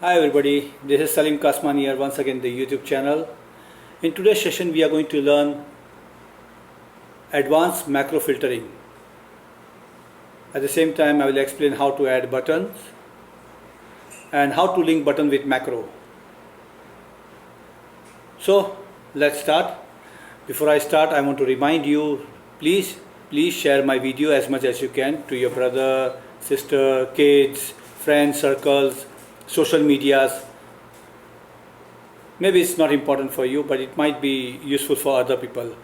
Hi everybody, this is Salim Kasmani here once again the YouTube channel. In today's session we are going to learn advanced macro filtering. At the same time I will explain how to add buttons and how to link button with macro. So let's start. Before I start I want to remind you, please share my video as much as you can to your brother, sister, kids, friends, circles, social medias. Maybe it's not important for you, but it might be useful for other people.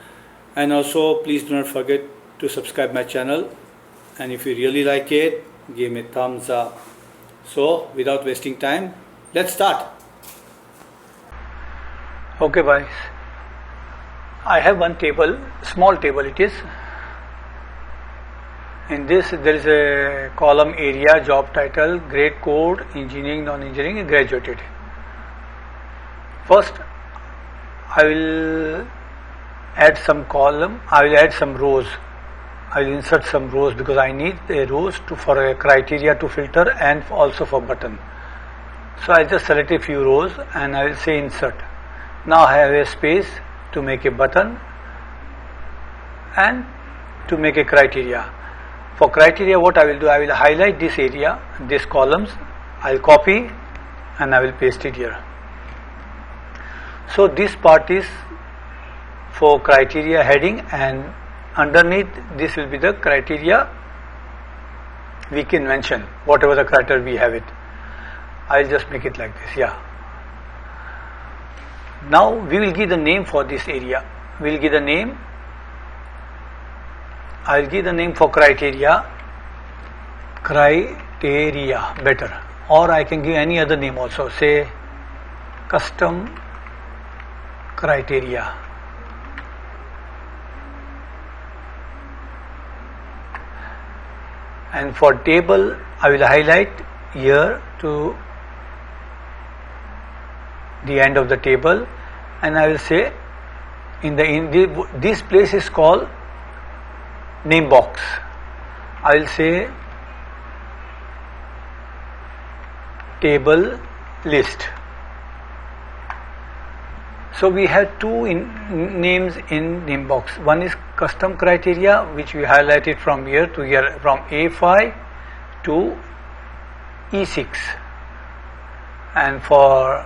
And also please do not forget to subscribe my channel, and if you really like it, give me a thumbs up. So without wasting time, let's start. Okay guys, I have one table, small table it is. In this there is a column area, job title, grade code, engineering, non-engineering, graduated. First I will add some column, I will add some rows. I will insert some rows because I need a rows for a criteria to filter and also for button. So I just select a few rows and I will say insert. Now I have a space to make a button and to make a criteria. For criteria what I will do, I will highlight this area, these columns, I will copy and I will paste it here. So this part is for criteria heading, and underneath this will be the criteria we can mention, whatever the criteria we have it. I will just make it like this, yeah. Now we will give the name for this area. We will give the name. I will give the name for criteria better, or I can give any other name also, say custom criteria. And for table I will highlight here to the end of the table, and I will say this place is called name box. I will say table list. So we have two names in name box. One is custom criteria, which we highlighted from here to here, from A5 to E6, and for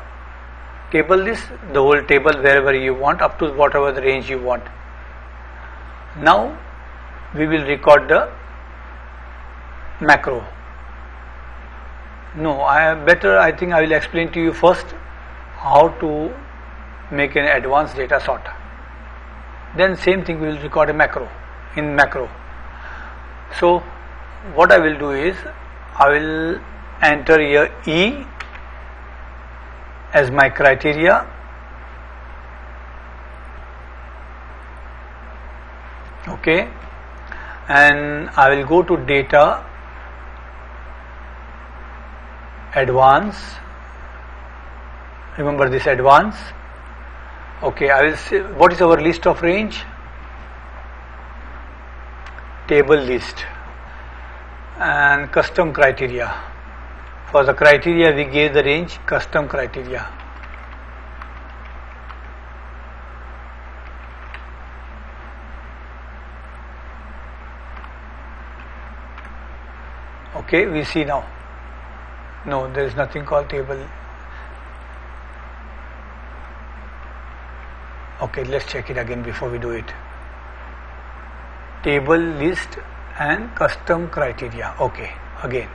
table list, the whole table wherever you want, up to whatever the range you want. Now we will record the macro. No, I think I will explain to you first how to make an advanced data sort. Then same thing we will record a macro in macro. So what I will do is I will enter here E as my criteria. Okay. And I will go to data, advance, remember this advance. Okay, I will say what is our list of range, table list, and custom criteria. For the criteria we gave the range custom criteria. Okay, we see now. No, there is nothing called table. Okay, let's check it again before we do it. Table list and custom criteria. Okay, again.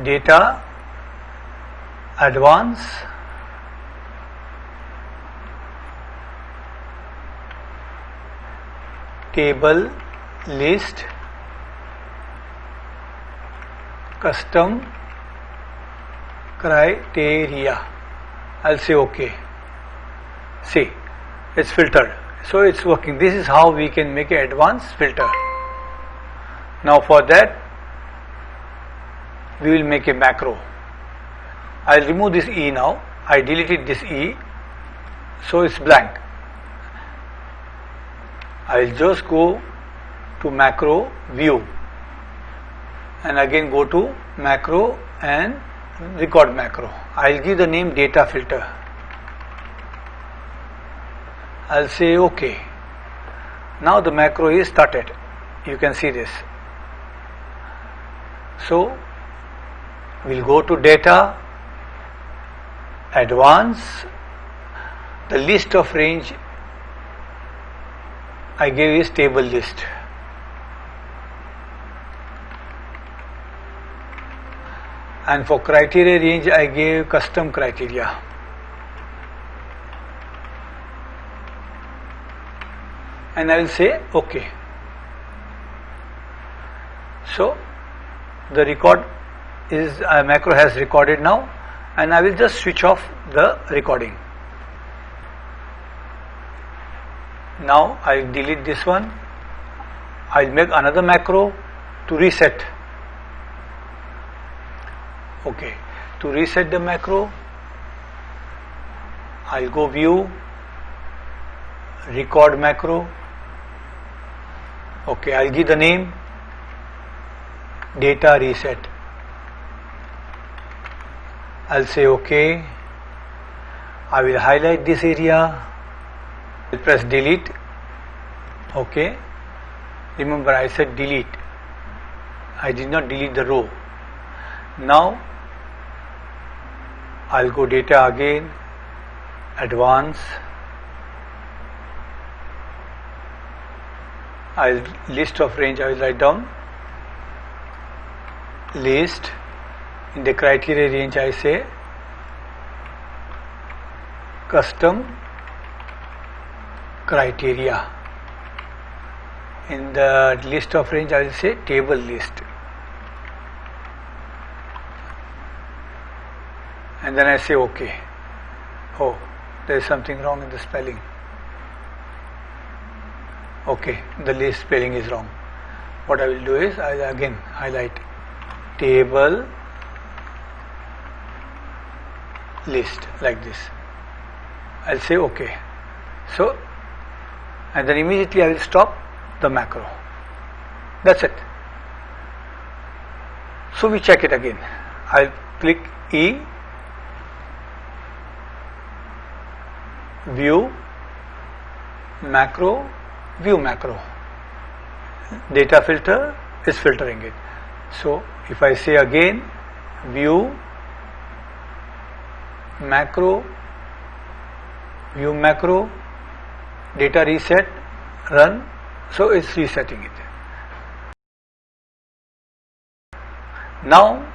Data, advance, table list, custom criteria. I'll say okay. See, it's filtered, so it's working. This is how we can make an advanced filter. Now for that we will make a macro. I'll remove this E now. I deleted this E, so it's blank. I'll just go to macro view and again go to macro and record macro. I'll give the name data filter. I'll say OK. Now the macro is started. You can see this. So we'll go to data, advance, the list of range I gave is table list. And for criteria range I gave custom criteria. And I will say OK. So the record is macro has recorded now, and I will just switch off the recording. Now I will delete this one. I will make another macro to reset. Okay, to reset the macro, I will go view, record macro. Okay, I will give the name data reset. I'll say OK. I will highlight this area. I'll press delete. OK. Remember, I said delete. I did not delete the row. Now I'll go data again, advance. I'll list of range. I will write down list. In the criteria range I say custom criteria. In the list of range I will say table list. And then I say OK. Oh, there is something wrong in the spelling. Okay, the list spelling is wrong. What I will do is I will again highlight table list like this. I'll say OK. So, and then immediately I will stop the macro. That's it. So we check it again. I'll click E, view macro, view macro. Data filter is filtering it. So if I say again view macro, view macro, data reset, run, so it's resetting it. Now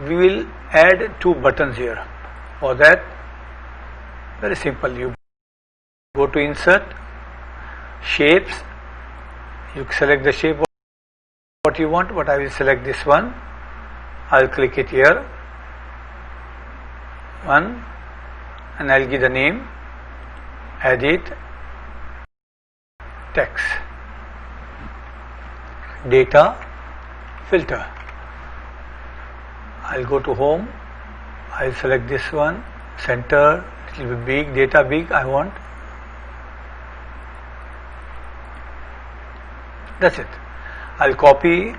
we will add two buttons here. For that, very simple, you go to insert, shapes, you select the shape what you want, but I will select this one. I will click it here, one, and I will give the name, edit, text, data, filter. I will go to home, I will select this one, center, it will be big, data big I want. That's it. I'll copy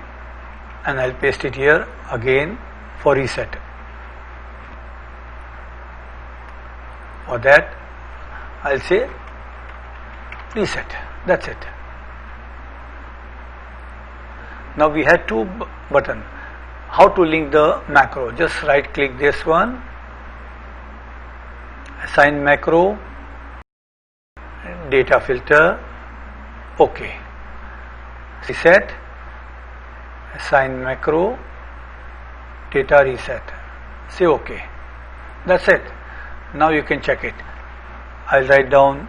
and I'll paste it here again for reset. For that, I'll say reset. That's it. Now we had two buttons. How to link the macro? Just right click this one, assign macro, data filter, OK. Reset, assign macro, data reset, say OK. That's it. Now you can check it. I'll write down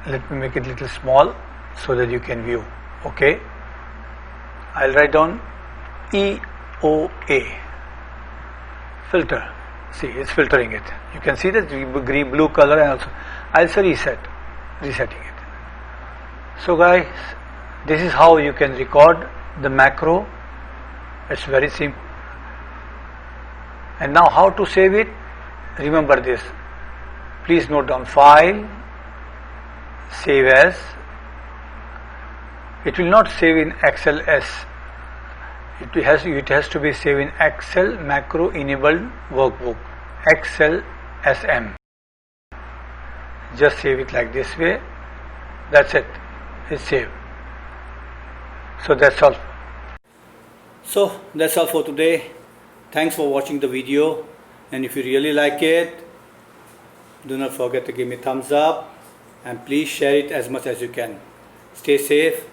let me make it a little small so that you can view. OK. I'll write down EOA, filter. See, it's filtering it. You can see that green blue color, and also I'll say reset, resetting it. So guys, this is how you can record the macro. It's very simple. And now how to save it? Remember this. Please note down file, save as, It will not save in XLS. It has to be saved in Excel macro enabled workbook, Excel SM. Just save it like this way. That's it. It's saved. So that's all. So that's all for today. Thanks for watching the video, and if you really like it, do not forget to give me thumbs up and please share it as much as you can. Stay safe,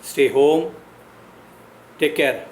stay home, take care.